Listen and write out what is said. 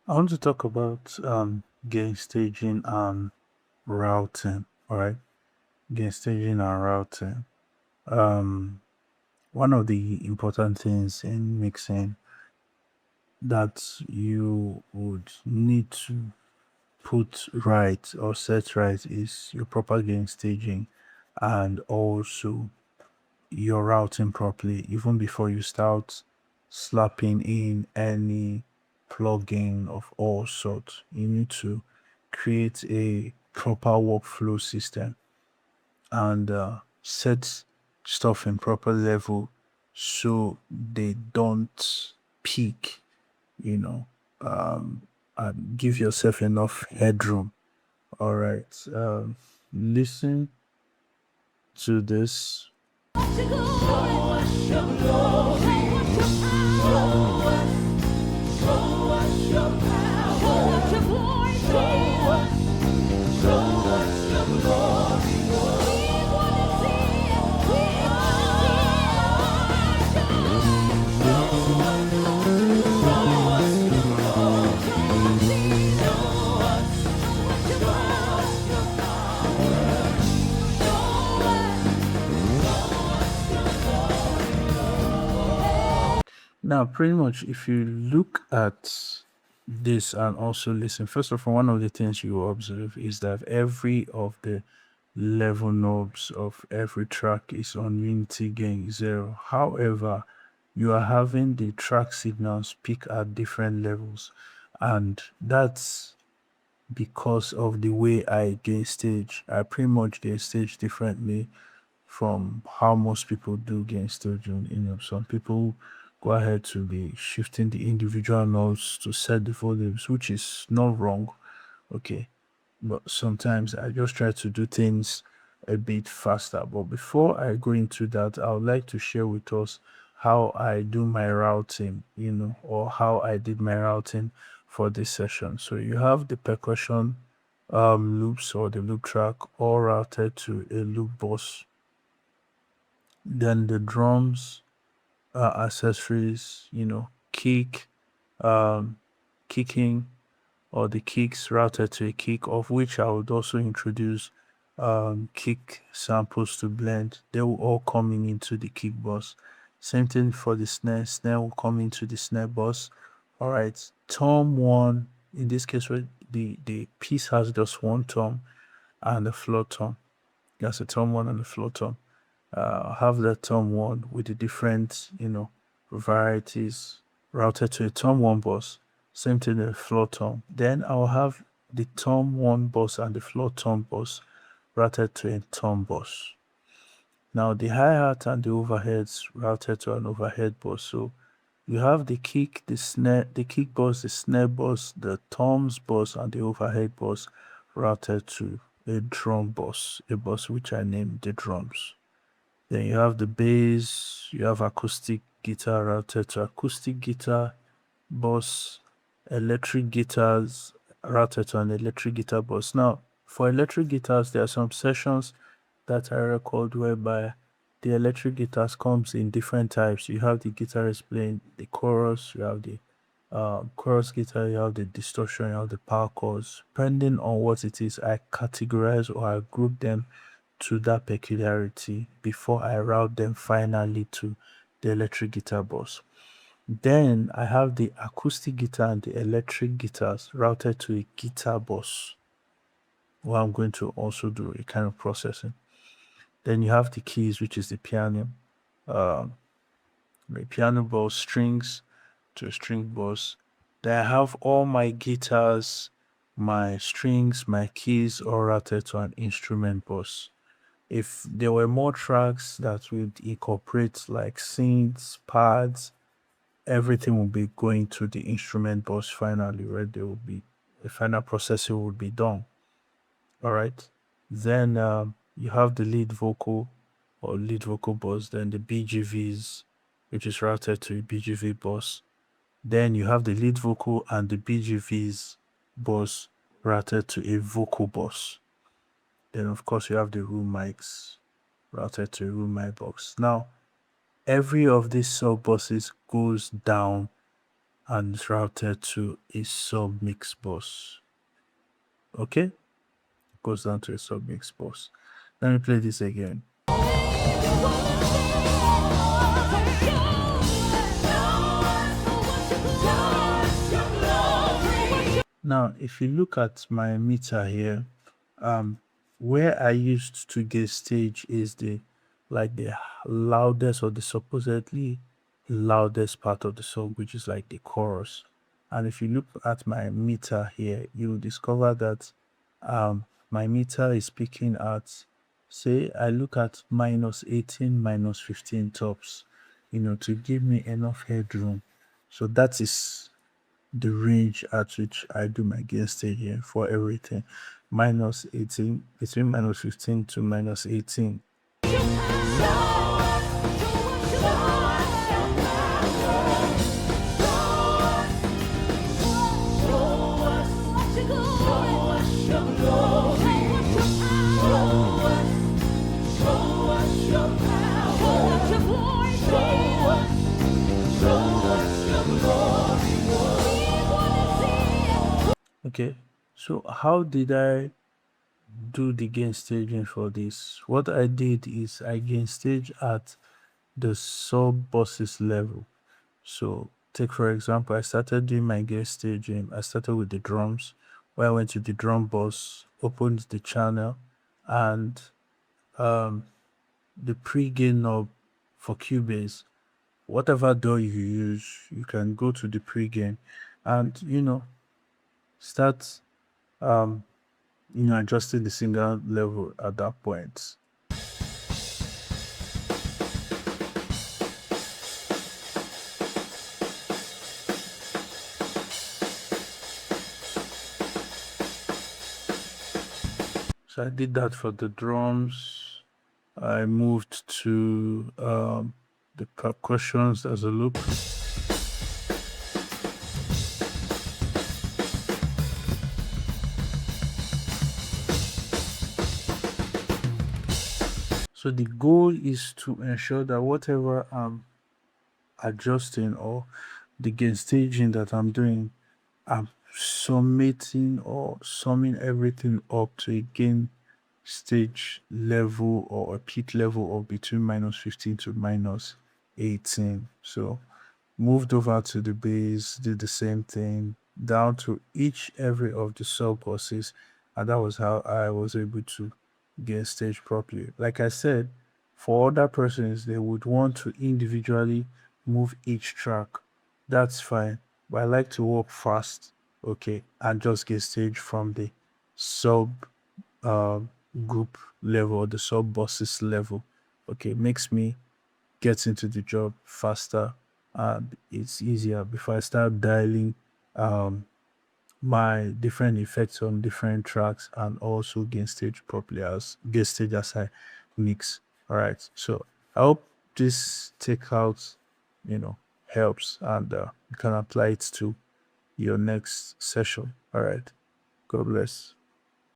I want to talk about gain staging and routing. All right, gain staging and routing. Um, One of the important things in mixing that you would need to put right or set right is your proper gain staging and also your routing properly, even before you start slapping in any plugin of all sorts. You need to create a proper workflow system and set stuff in proper level so they don't peak, you know, and give yourself enough headroom. All right. Listen to this. Show us your glory. Show us, show us your power. Show us your glory. Show us your glory. We want to see it. We want to see it. Show us, show us your glory. Show us, show us your power. Show Now, pretty much, if you look at this and also listen, first of all, one of the things you will observe is that every of the level knobs of every track is on Unity Gain 0. However, you are having the track signals peak at different levels, and that's because of the way I gain stage. I pretty much gain stage differently from how most people do gain staging. Some people go ahead to be shifting the individual notes to set the volumes, which is not wrong. Okay. But sometimes I just try to do things a bit faster. But before I go into that, I would like to share with us how I do my routing, or how I did my routing for this session. So you have the percussion loops or the loop track all routed to a loop bus. Then the drums, accessories, kick, um, kicking, or the kicks routed to a kick, of which I would also introduce kick samples to blend. They will all coming into the kick bus. Same thing for the snare. Snare will come into the snare bus. All right. Tom one, in this case, where the piece has just one tom and a floor tom. That's a tom one and a floor tom. Have that tom one with the different, varieties routed to a tom one bus. Same thing the floor tom. Then I'll have the tom one bus and the floor tom bus routed to a tom bus. Now the hi-hat and the overheads routed to an overhead bus. So you have the kick, the snare, the kick bus, the snare bus, the toms bus, and the overhead bus routed to a drum bus, a bus which I named the drums. Then you have the bass, you have acoustic guitar routed to acoustic guitar, bus, electric guitars routed to an electric guitar bus. Now, for electric guitars, there are some sessions that I record whereby the electric guitars comes in different types. You have the guitarist playing the chorus, you have the chorus guitar, you have the distortion, you have the power chords. Depending on what it is, I categorize or I group them to that peculiarity before I route them finally to the electric guitar bus. Then I have the acoustic guitar and the electric guitars routed to a guitar bus, where I'm going to also do a kind of processing. Then you have the keys, which is the piano, um, the piano bus, strings to a string bus. Then I have all my guitars, my strings, my keys all routed to an instrument bus. If there were more tracks that would incorporate like synths, pads, everything will be going to the instrument bus finally, where there will be the final processing would be done. All right. Then you have the lead vocal or lead vocal bus, then the BGVs, which is routed to a BGV bus. Then you have the lead vocal and the BGVs bus routed to a vocal bus. Then of course you have the room mics routed to a room mic box. Now every of these sub buses goes down and it's routed to a sub mix bus. Okay, goes down to a sub mix bus. Let me play this again. Now, if you look at my meter here, um, where I used to get stage is the loudest or the supposedly loudest part of the song, which is like the chorus. And if you look at my meter here, you will discover that my meter is picking at, say, I look at -18, -15 tops, to give me enough headroom. So that is the range at which I do my gain staging for everything. -18, between -15 to -18. Okay, so how did I do the gain staging for this? What I did is I gain stage at the sub bosses level. So take for example, I started doing my gain staging. I started with the drums, where I went to the drum boss, opened the channel, and the pre-gain knob for Cubase. Whatever door you use, you can go to the pre-gain and start adjusting the signal level at that point. So I did that for the drums. I moved to the percussions as a loop. So the goal is to ensure that whatever I'm adjusting or the gain staging that I'm doing, I'm summating or summing everything up to a gain stage level or a peak level of between -15 to -18. So moved over to the base, did the same thing down to each every of the sub bosses, and that was how I was able to get stage properly. Like I said, for other persons, they would want to individually move each track. That's fine, but I like to work fast, okay, and just get stage from the sub uh, group level, the sub bosses level. Okay, makes me get into the job faster and it's easier before I start dialing my different effects on different tracks and also gain stage as I mix. All right. So I hope this takeout, helps and you can apply it to your next session. All right. God bless.